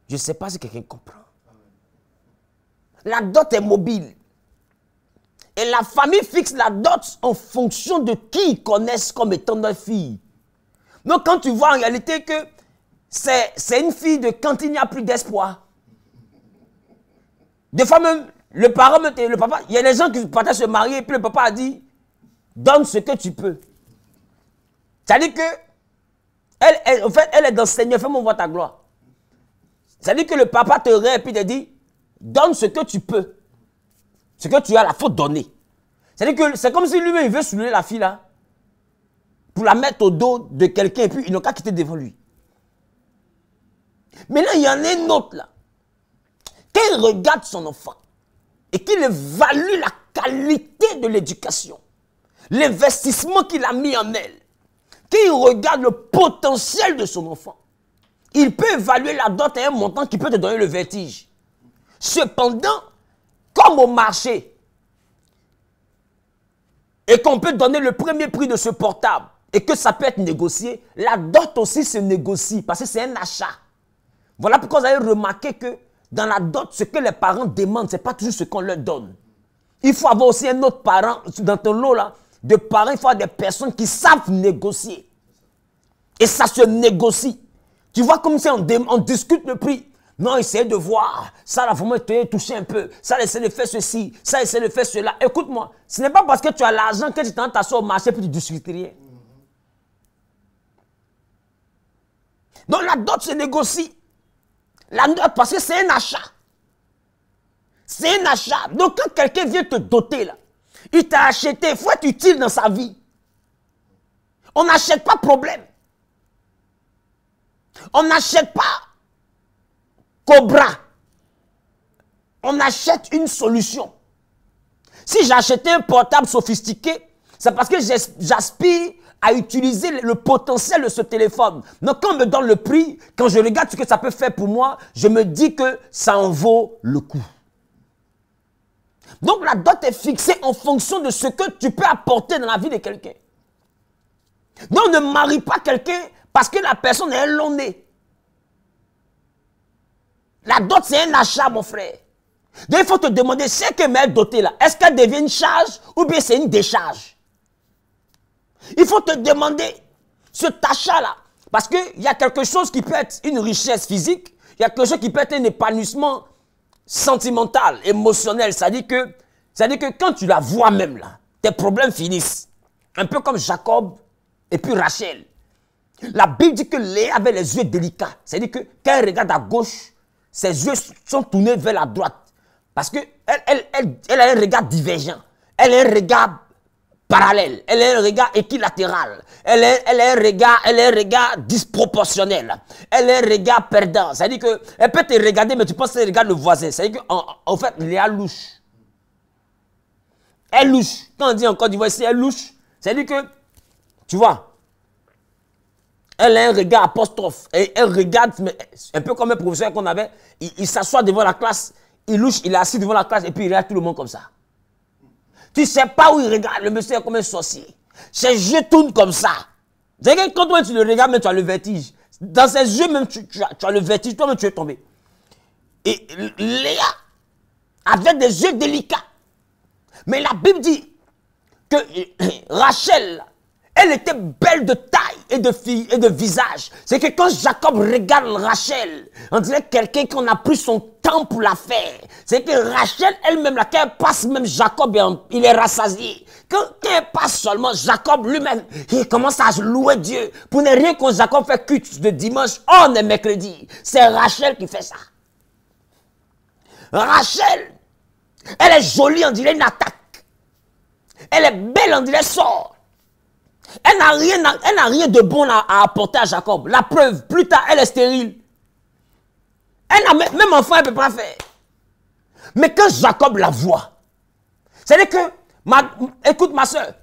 Je ne sais pas si quelqu'un comprend. La dot est mobile. Et la famille fixe la dot en fonction de qui ils connaissent comme étant leur fille. Donc quand tu vois en réalité que c'est une fille de quand il n'y a plus d'espoir. Des fois même, le papa, il y a des gens qui partaient se marier et puis le papa a dit, donne ce que tu peux. C'est-à-dire que, en fait, elle est dans le Seigneur, fais-moi voir ta gloire. C'est-à-dire que le papa te rêve et puis te dit, donne ce que tu peux. Ce que tu as, il faut donner. C'est-à-dire que c'est comme si lui-même, il veut soulever la fille là, pour la mettre au dos de quelqu'un et puis il n'a qu'à quitter devant lui. Mais là, il y en a un autre là. Quand il regarde son enfant et qu'il évalue la qualité de l'éducation, l'investissement qu'il a mis en elle, qu'il regarde le potentiel de son enfant, il peut évaluer la dot à un montant qui peut te donner le vertige. Cependant, comme au marché, et qu'on peut donner le premier prix de ce portable, et que ça peut être négocié, la dot aussi se négocie, parce que c'est un achat. Voilà pourquoi vous avez remarqué que dans la dot, ce que les parents demandent, ce n'est pas toujours ce qu'on leur donne. Il faut avoir aussi un autre parent, dans ton lot là, de parents, il faut avoir des personnes qui savent négocier. Et ça se négocie. Tu vois comme si on discute le prix. Non, essayez de voir. Ça, là, vraiment, toucher un peu. Ça, essaie de faire ceci. Ça, essaie de faire cela. Écoute-moi, ce n'est pas parce que tu as l'argent que tu t'assois au marché puis tu discutes rien. Donc, la dot se négocie. La dot, parce que c'est un achat. C'est un achat. Donc, quand quelqu'un vient te doter, là, il t'a acheté, il faut être utile dans sa vie. On n'achète pas problème. On n'achète pas Cobra. On achète une solution. Si j'achetais un portable sophistiqué, c'est parce que j'aspire à utiliser le potentiel de ce téléphone. Donc quand on me donne le prix, quand je regarde ce que ça peut faire pour moi, je me dis que ça en vaut le coup. Donc la dot est fixée en fonction de ce que tu peux apporter dans la vie de quelqu'un. Donc ne marie pas quelqu'un parce que la personne est un long nez. La dot c'est un achat mon frère. Donc il faut te demander, c'est que m'est dotée là, est-ce qu'elle devient une charge ou bien c'est une décharge? Il faut te demander cet achat-là. Parce qu'il y a quelque chose qui peut être une richesse physique, il y a quelque chose qui peut être un épanouissement sentimental, émotionnel. C'est-à-dire que quand tu la vois même là, tes problèmes finissent. Un peu comme Jacob et puis Rachel. La Bible dit que Léa avait les yeux délicats. C'est-à-dire que quand elle regarde à gauche, ses yeux sont tournés vers la droite. Parce qu'elle a un regard divergent. Elle a un regard parallèle. Elle a un regard équilatéral. Elle a un regard disproportionnel. Elle a un regard perdant. C'est-à-dire qu'elle peut te regarder, mais tu penses qu'elle regarde le voisin. C'est-à-dire qu'en fait, Léa louche. Elle louche. Quand on dit en Côte d'Ivoire, elle louche. C'est-à-dire que, tu vois, elle a un regard apostrophe. Et elle regarde, un peu comme un professeur qu'on avait, il s'assoit devant la classe, il louche, il est assis devant la classe et puis il regarde tout le monde comme ça. Tu ne sais pas où il regarde, le monsieur est comme un sorcier. Ses yeux tournent comme ça. C'est que quand toi tu le regardes, même tu as le vertige. Dans ses yeux, même tu as le vertige, toi-même tu es tombé. Et Léa avait des yeux délicats. Mais la Bible dit que Rachel, elle était belle de taille et de visage. C'est que quand Jacob regarde Rachel, on dirait quelqu'un qu'on a pris son temps pour la faire. C'est que Rachel elle-même, quand elle passe, même Jacob, il est rassasié. Quand elle passe seulement, Jacob lui-même, il commence à louer Dieu. Pour ne rien que Jacob fait culte de dimanche, on est mercredi. C'est Rachel qui fait ça. Rachel, elle est jolie, on dirait une attaque. Elle est belle, on dirait sort. Elle n'a rien de bon à apporter à Jacob. La preuve, plus tard, elle est stérile. Elle n'a même enfant, elle ne peut pas faire. Mais quand Jacob la voit, c'est-à-dire que, écoute ma soeur,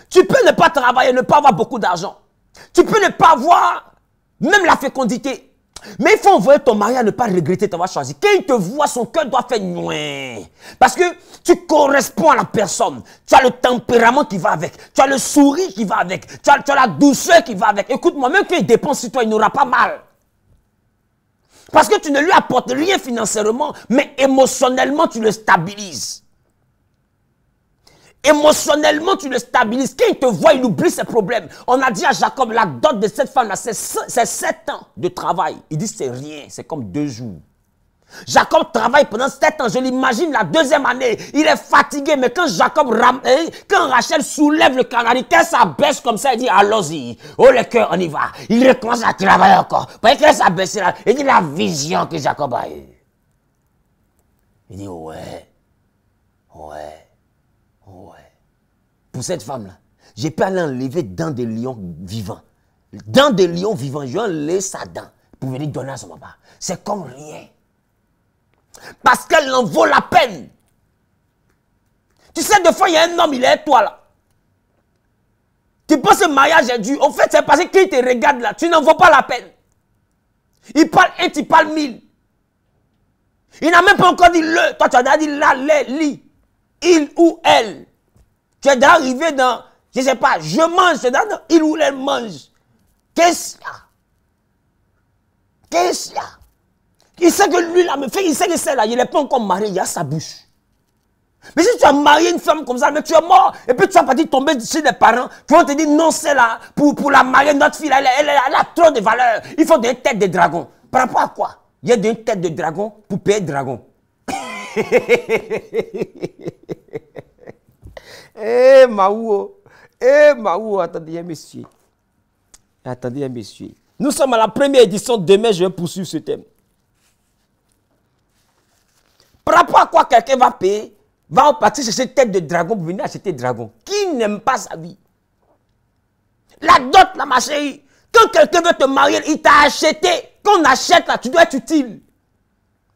tu peux ne pas travailler, ne pas avoir beaucoup d'argent. Tu peux ne pas avoir même la fécondité. Mais il faut envoyer ton mari à ne pas regretter d'avoir choisi. Quand il te voit, son cœur doit faire nouin. Parce que tu corresponds à la personne. Tu as le tempérament qui va avec. Tu as le sourire qui va avec. Tu as la douceur qui va avec. Écoute-moi, même quand il dépense sur toi, il n'aura pas mal. Parce que tu ne lui apportes rien financièrement, mais émotionnellement, tu le stabilises. Émotionnellement, tu le stabilises. Quand il te voit, il oublie ses problèmes. On a dit à Jacob, la dot de cette femme-là, c'est 7 ans de travail. Il dit, c'est rien, c'est comme 2 jours. Jacob travaille pendant 7 ans. Je l'imagine la 2e année. Il est fatigué, mais quand quand Rachel soulève le canari, quand ça baisse comme ça, il dit, allons-y. Oh, le cœur, on y va. Il recommence à travailler encore. Parce que ça baisse là, il dit la vision que Jacob a eue. Il dit, ouais. Pour cette femme-là, j'ai pu aller enlever dents de lion vivant. Dents de lion vivant, je vais enlever sa dent pour venir donner à son papa. C'est comme rien. Parce qu'elle en vaut la peine. Tu sais, des fois, il y a un homme, il est toi là. Tu penses que le mariage est dur. En fait, c'est parce qu'il te regarde là. Tu n'en vaux pas la peine. Il parle 1, tu parles 1000. Il n'a même pas encore dit le. Toi, tu as déjà dit la, les, li. Il ou elle. Tu es déjà arrivé dans, je ne sais pas, je mange, c'est dans il ou elle mange. Qu'est-ce qu'il y a? Qu'est-ce qu'il y a? Il sait que lui là, il sait que c'est là, il n'est pas encore marié, il a sa bouche. Mais si tu as marié une femme comme ça, mais tu es mort, et puis tu vas partir tomber chez des parents, qui vont te dire non, c'est là, pour la marier, notre fille, elle a trop de valeur. Il faut des têtes de dragon. Par rapport à quoi? Il y a des têtes de dragon pour payer dragon. Maou, attendez, messieurs. Attendez, messieurs. Nous sommes à la première édition. Demain, je vais poursuivre ce thème. Par rapport à quoi quelqu'un va payer, va partir chercher une tête de dragon pour venir acheter dragon. Qui n'aime pas sa vie? La dot, là, ma chérie. Quand quelqu'un veut te marier, il t'a acheté. Quand on achète, là, tu dois être utile.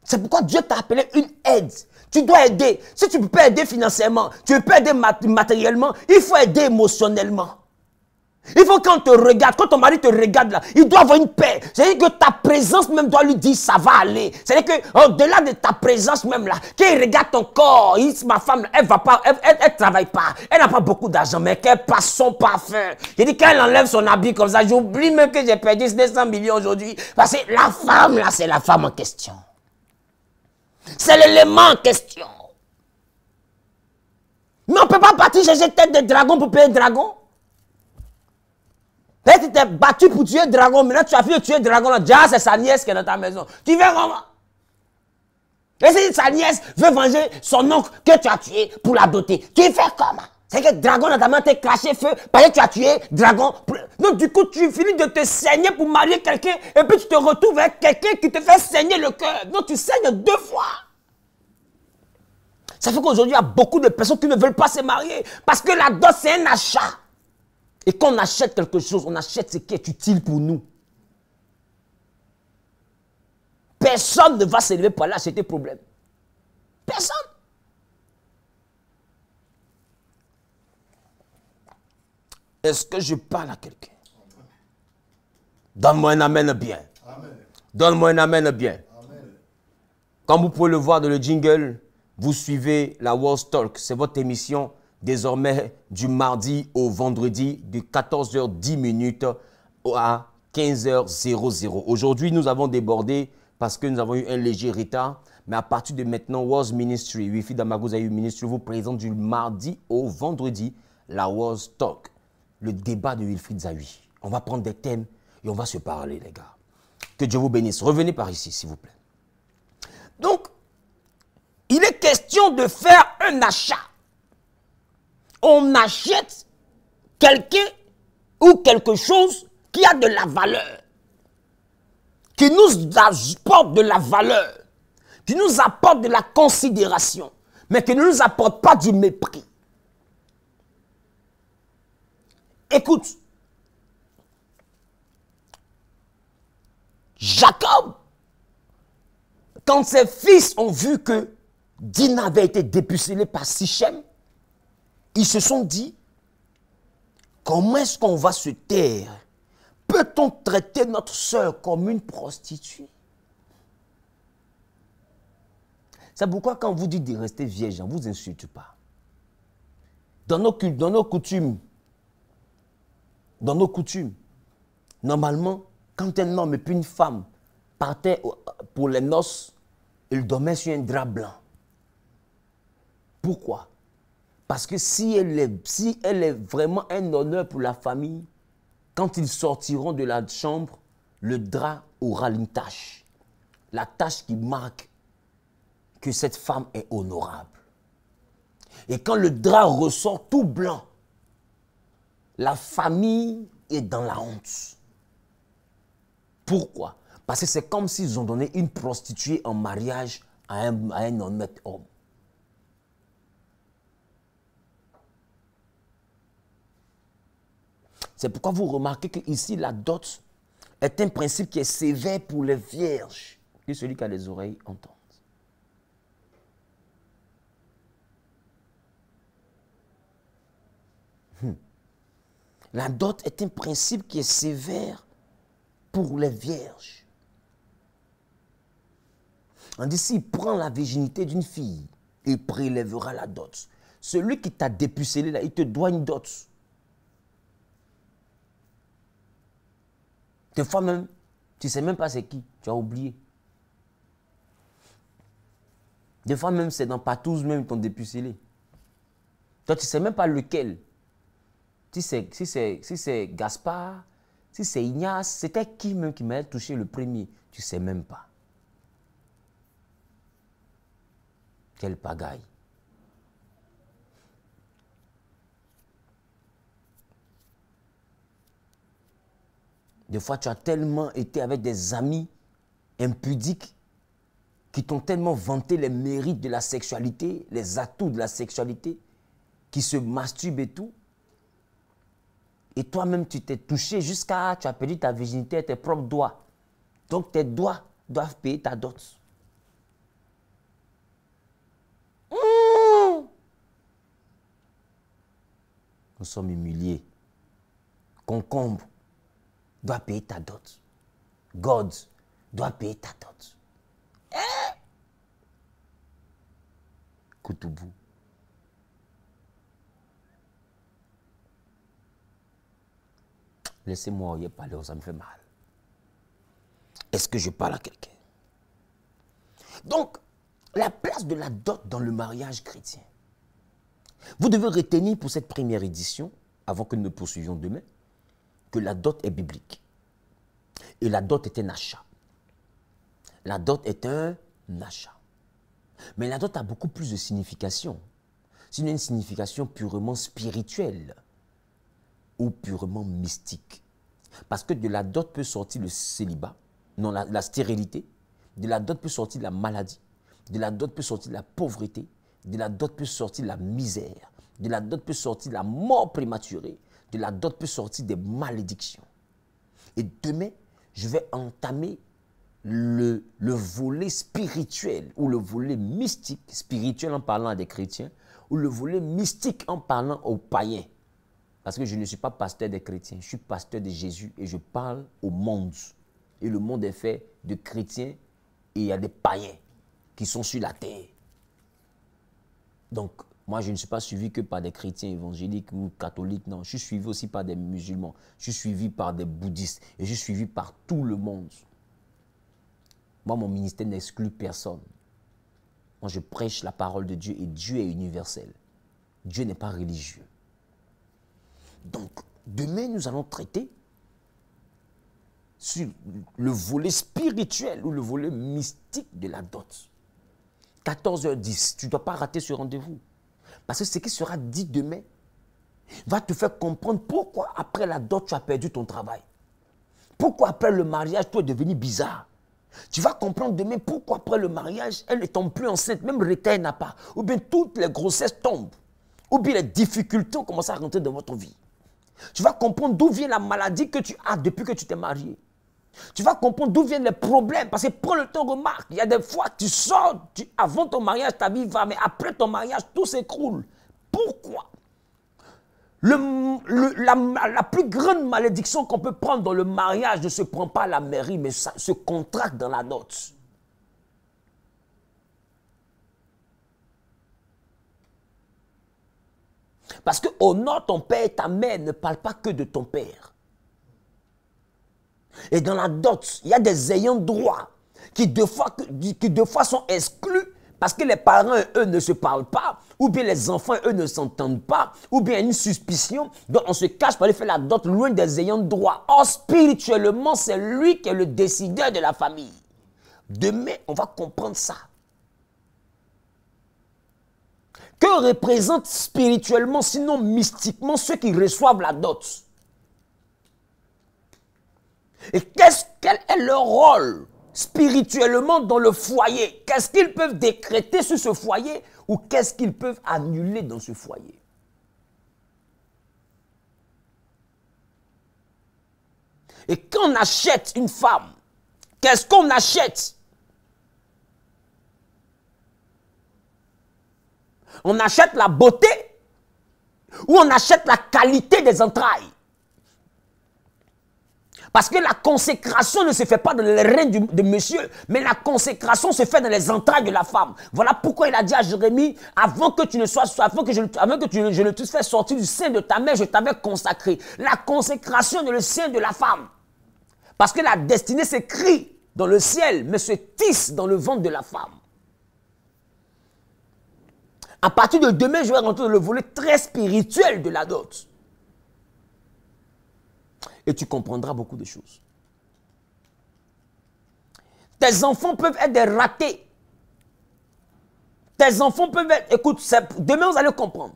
C'est pourquoi Dieu t'a appelé une aide. Tu dois aider. Si tu ne peux pas aider financièrement, tu peux aider matériellement, il faut aider émotionnellement. Il faut qu'on te regarde, quand ton mari te regarde là, il doit avoir une paix. C'est-à-dire que ta présence même doit lui dire ça va aller. C'est-à-dire qu'au-delà de ta présence même là, qu'il regarde ton corps, il dit ma femme, elle va pas, elle travaille pas, elle n'a pas beaucoup d'argent, mais qu'elle passe son parfum. Il dit qu'elle enlève son habit comme ça, j'oublie même que j'ai perdu 200 millions aujourd'hui. Parce que la femme là, c'est la femme en question. C'est l'élément en question. Mais on ne peut pas partir chercher tête de dragon pour payer le dragon. Peut-être que tu t'es battu pour tuer le dragon, maintenant tu as fini de tuer le dragon, là, déjà c'est sa nièce qui est dans ta maison. Tu veux comment? Et si sa nièce veut venger son oncle que tu as tué pour la doter, tu fais comment? C'est que le dragon dans ta main t'a craché feu parce que tu as tué le dragon. Donc du coup tu finis de te saigner pour marier quelqu'un et puis tu te retrouves avec quelqu'un qui te fait saigner le cœur. Donc tu saignes 2 fois. Ça fait qu'aujourd'hui il y a beaucoup de personnes qui ne veulent pas se marier parce que la dot c'est un achat. Et quand on achète quelque chose, on achète ce qui est utile pour nous. Personne ne va s'élever pour aller acheter problème. Personne. Est-ce que je parle à quelqu'un? Donne-moi un amen bien. Donne-moi un amen bien. Amen. Comme vous pouvez le voir dans le jingle, vous suivez la World Talk. C'est votre émission désormais du mardi au vendredi de 14h10 à 15h00. Aujourd'hui, nous avons débordé parce que nous avons eu un léger retard. Mais à partir de maintenant, World Ministry, Wilfried Amagouzayou Ministry vous présente du mardi au vendredi la World Talk, le débat de Wilfried Zawi. On va prendre des thèmes et on va se parler, les gars. Que Dieu vous bénisse. Revenez par ici, s'il vous plaît. Donc, il est question de faire un achat. On achète quelqu'un ou quelque chose qui a de la valeur, qui nous apporte de la valeur, qui nous apporte de la considération, mais qui ne nous apporte pas du mépris. Écoute, Jacob, quand ses fils ont vu que Dina avait été dépucelée par Sichem, ils se sont dit, comment est-ce qu'on va se taire? Peut-on traiter notre sœur comme une prostituée? C'est pourquoi quand on vous dit de rester vierge, on ne vous insulte pas. Dans nos coutumes, normalement, quand un homme et puis une femme partaient pour les noces, ils dormaient sur un drap blanc. Pourquoi? Parce que si elle est vraiment un honneur pour la famille, quand ils sortiront de la chambre, le drap aura une tache. La tache qui marque que cette femme est honorable. Et quand le drap ressort tout blanc, la famille est dans la honte. Pourquoi? Parce que c'est comme s'ils ont donné une prostituée en mariage à un honnête homme. C'est pourquoi vous remarquez qu'ici, la dot est un principe qui est sévère pour les vierges. Que celui qui a les oreilles entende. La dot est un principe qui est sévère pour les vierges. On dit, s'il prend la virginité d'une fille, il prélèvera la dot. Celui qui t'a dépucelé, là, il te doit une dot. Des fois même, tu ne sais même pas c'est qui, tu as oublié. Des fois même, c'est dans Patouze même ton dépucelé. Toi, tu ne sais même pas lequel. Si c'est Gaspard, si c'est Ignace, c'était qui même qui m'a touché le premier, tu ne sais même pas. Quelle pagaille. Des fois, tu as tellement été avec des amis impudiques qui t'ont tellement vanté les mérites de la sexualité, les atouts de la sexualité, qui se masturbent et tout. Et toi-même, tu t'es touché jusqu'à... Tu as perdu ta virginité à tes propres doigts. Donc, tes doigts doivent payer ta dot. Nous sommes humiliés. Concombre doit payer ta dot. God doit payer ta dot. Koutoubou. Laissez-moi parler, ça me fait mal. Est-ce que je parle à quelqu'un? Donc, la place de la dot dans le mariage chrétien. Vous devez retenir pour cette première édition, avant que nous poursuivions demain, que la dot est biblique. Et la dot est un achat. La dot est un achat. Mais la dot a beaucoup plus de signification. C'est une signification purement spirituelle ou purement mystique. Parce que de la dot peut sortir le célibat, non, la stérilité. De la dot peut sortir la maladie. De la dot peut sortir la pauvreté. De la dot peut sortir la misère. De la dot peut sortir la mort prématurée. De la dot peut sortir des malédictions. Et demain, je vais entamer le volet spirituel ou le volet mystique, spirituel en parlant à des chrétiens, ou le volet mystique en parlant aux païens. Parce que je ne suis pas pasteur des chrétiens, je suis pasteur de Jésus et je parle au monde. Et le monde est fait de chrétiens et il y a des païens qui sont sur la terre. Donc, moi, je ne suis pas suivi que par des chrétiens évangéliques ou catholiques, non. Je suis suivi aussi par des musulmans, je suis suivi par des bouddhistes et je suis suivi par tout le monde. Moi, mon ministère n'exclut personne. Moi, je prêche la parole de Dieu et Dieu est universel. Dieu n'est pas religieux. Donc, demain, nous allons traiter sur le volet spirituel ou le volet mystique de la dot. 14h10, tu ne dois pas rater ce rendez-vous. Parce que ce qui sera dit demain va te faire comprendre pourquoi après la dot, tu as perdu ton travail. Pourquoi après le mariage, tu es devenu bizarre. Tu vas comprendre demain pourquoi après le mariage, elle ne tombe plus enceinte, même retard n'a pas. Ou bien toutes les grossesses tombent. Ou bien les difficultés ont commencé à rentrer dans votre vie. Tu vas comprendre d'où vient la maladie que tu as depuis que tu t'es marié. Tu vas comprendre d'où viennent les problèmes. Parce que prends le temps, remarque, il y a des fois tu sors, avant ton mariage, ta vie va, mais après ton mariage, tout s'écroule. Pourquoi? La plus grande malédiction qu'on peut prendre dans le mariage ne se prend pas à la mairie, mais ça se contracte dans la dot. Parce que honore ton père et ta mère ne parle pas que de ton père. Et dans la dot, il y a des ayants droit qui deux fois sont exclus parce que les parents, eux, ne se parlent pas, ou bien les enfants, eux, ne s'entendent pas, ou bien une suspicion, donc on se cache pour aller faire la dot loin des ayants droit. Or, spirituellement, c'est lui qui est le décideur de la famille. Demain, on va comprendre ça. Que représentent spirituellement, sinon mystiquement, ceux qui reçoivent la dot? Et quel est leur rôle spirituellement dans le foyer? Qu'est-ce qu'ils peuvent décréter sur ce foyer ou qu'est-ce qu'ils peuvent annuler dans ce foyer? Et quand on achète une femme, qu'est-ce qu'on achète? On achète la beauté ou on achète la qualité des entrailles? Parce que la consécration ne se fait pas dans les reins de monsieur, mais la consécration se fait dans les entrailles de la femme. Voilà pourquoi il a dit à Jérémie, avant que je ne te fasse sortir du sein de ta mère, je t'avais consacré. La consécration dans le sein de la femme. Parce que la destinée s'écrit dans le ciel, mais se tisse dans le ventre de la femme. À partir de demain, je vais rentrer dans le volet très spirituel de la dot. Et tu comprendras beaucoup de choses. Tes enfants peuvent être des ratés. Tes enfants peuvent être... Écoute, demain vous allez comprendre.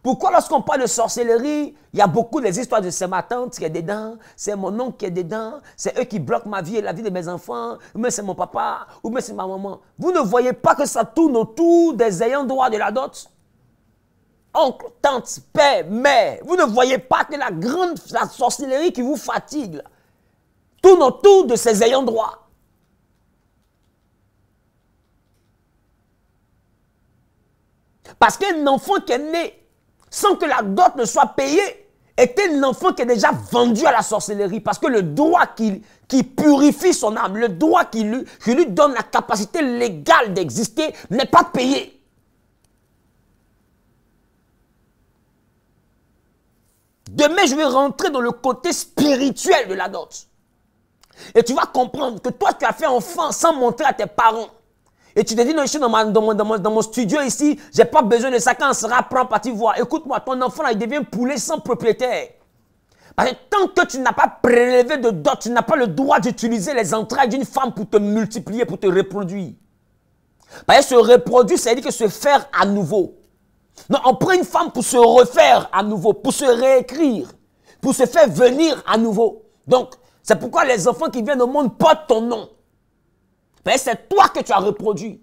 Pourquoi lorsqu'on parle de sorcellerie, il y a beaucoup des histoires de c'est ma tante qui est dedans, c'est mon oncle qui est dedans, c'est eux qui bloquent ma vie et la vie de mes enfants, ou bien c'est mon papa, ou bien c'est ma maman. Vous ne voyez pas que ça tourne autour des ayants droit de la dot? Oncle, tante, père, mère, vous ne voyez pas que la sorcellerie qui vous fatigue là, tourne autour de ces ayants droit. Parce qu'un enfant qui est né sans que la dot ne soit payée est un enfant qui est déjà vendu à la sorcellerie parce que le droit qui purifie son âme, le droit qui lui donne la capacité légale d'exister n'est pas payé. Demain, je vais rentrer dans le côté spirituel de la dot. Et tu vas comprendre que toi, tu as fait enfant sans montrer à tes parents. Et tu te dis, non, je suis dans mon studio ici, je n'ai pas besoin de ça quand on sera prend partie voir. Écoute-moi, ton enfant, là, il devient poulet sans propriétaire. Parce que tant que tu n'as pas prélevé de dot, tu n'as pas le droit d'utiliser les entrailles d'une femme pour te multiplier, pour te reproduire. Parce que se reproduire, ça veut dire que se faire à nouveau. Non, on prend une femme pour se refaire à nouveau, pour se réécrire, pour se faire venir à nouveau. Donc, c'est pourquoi les enfants qui viennent au monde portent ton nom. C'est toi que tu as reproduit.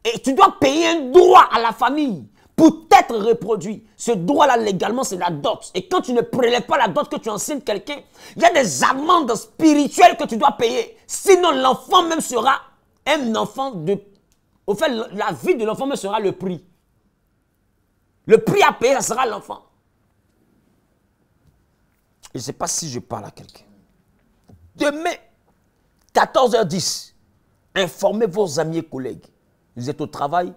Et tu dois payer un droit à la famille pour t'être reproduit. Ce droit-là, légalement, c'est la dot. Et quand tu ne prélèves pas la dot que tu enseignes quelqu'un, il y a des amendes spirituelles que tu dois payer. Sinon, l'enfant même sera un enfant de... Au fait, la vie de l'enfant même sera le prix. Le prix à payer, ça sera l'enfant. Je ne sais pas si je parle à quelqu'un. Demain, 14h10, informez vos amis et collègues. Vous êtes au travail,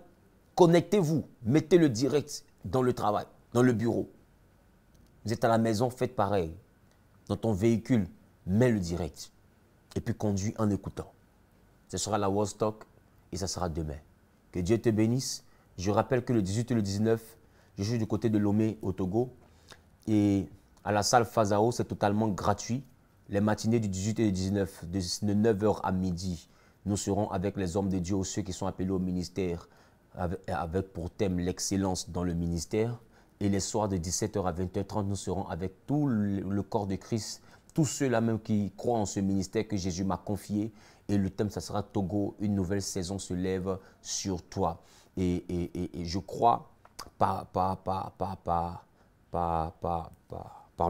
connectez-vous, mettez le direct dans le travail, dans le bureau. Vous êtes à la maison, faites pareil. Dans ton véhicule, mets le direct. Et puis conduis en écoutant. Ce sera la Woodstock et ça sera demain. Que Dieu te bénisse. Je rappelle que le 18 et le 19, je suis du côté de Lomé au Togo. Et à la salle Fazao, c'est totalement gratuit. Les matinées du 18 et du 19, de 9h à midi, nous serons avec les hommes de Dieu ou ceux qui sont appelés au ministère, avec pour thème l'excellence dans le ministère. Et les soirs de 17h à 20h30, nous serons avec tout le corps de Christ, tous ceux-là même qui croient en ce ministère que Jésus m'a confié. Et le thème, ça sera Togo, une nouvelle saison se lève sur toi. Et je crois, par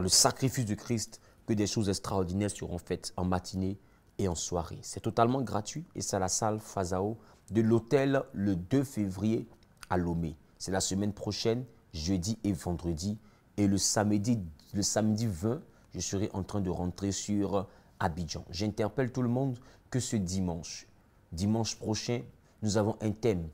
le sacrifice de Christ, que des choses extraordinaires seront faites en matinée et en soirée. C'est totalement gratuit et c'est à la salle Fazao de l'hôtel le 2 février à Lomé. C'est la semaine prochaine, jeudi et vendredi. Et le samedi 20, je serai en train de rentrer sur Abidjan. J'interpelle tout le monde que ce dimanche prochain, nous avons un thème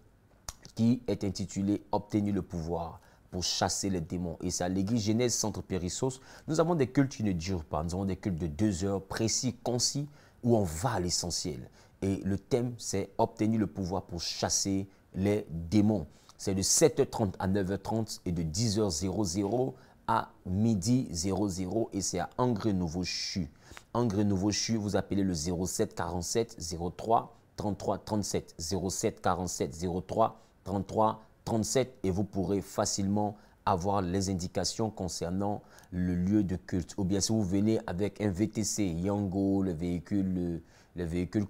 qui est intitulé « Obtenir le pouvoir ». Pour chasser les démons. Et c'est à l'église Genèse Centre Périssos. Nous avons des cultes qui ne durent pas. Nous avons des cultes de 2 heures, précis, concis, où on va à l'essentiel. Et le thème, c'est obtenir le pouvoir pour chasser les démons. C'est de 7h30 à 9h30 et de 10h00 à midi 00. Et c'est à Angre Nouveau-Chu. Angre Nouveau-Chu, vous appelez le 07 47 03 33 37. 07 47 03 33 37 et vous pourrez facilement avoir les indications concernant le lieu de culte. Ou bien si vous venez avec un VTC, Yango, le véhicule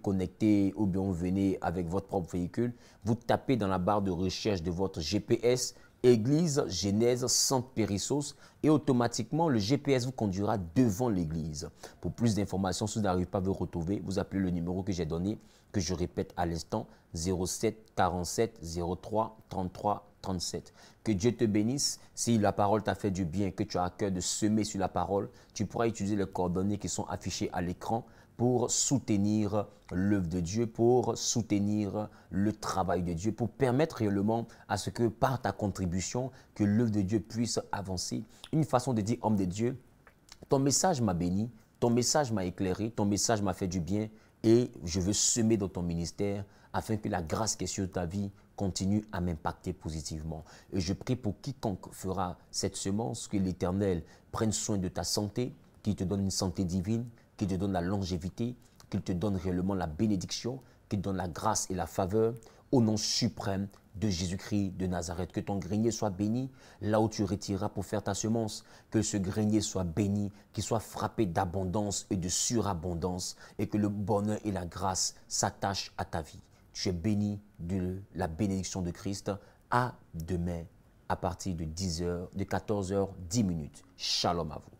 connecté, ou bien vous venez avec votre propre véhicule, vous tapez dans la barre de recherche de votre GPS, Église Genèse Centre Périssos, et automatiquement le GPS vous conduira devant l'église. Pour plus d'informations, si vous n'arrivez pas à vous retrouver, vous appelez le numéro que j'ai donné, que je répète à l'instant, 07 47 03 33 37. Que Dieu te bénisse. Si la parole t'a fait du bien, que tu as à cœur de semer sur la parole, tu pourras utiliser les coordonnées qui sont affichées à l'écran pour soutenir l'œuvre de Dieu, pour soutenir le travail de Dieu, pour permettre réellement à ce que par ta contribution, que l'œuvre de Dieu puisse avancer. Une façon de dire, homme de Dieu, ton message m'a béni, ton message m'a éclairé, ton message m'a fait du bien et je veux semer dans ton ministère afin que la grâce qui est sur ta vie continue à m'impacter positivement. Et je prie pour quiconque fera cette semence, que l'Éternel prenne soin de ta santé, qu'il te donne une santé divine, qu'il te donne la longévité, qu'il te donne réellement la bénédiction, qu'il te donne la grâce et la faveur, au nom suprême de Jésus-Christ de Nazareth. Que ton grenier soit béni là où tu retireras pour faire ta semence. Que ce grenier soit béni, qu'il soit frappé d'abondance et de surabondance et que le bonheur et la grâce s'attachent à ta vie. Tu es béni de la bénédiction de Christ. À demain à partir de 14h10. Shalom à vous.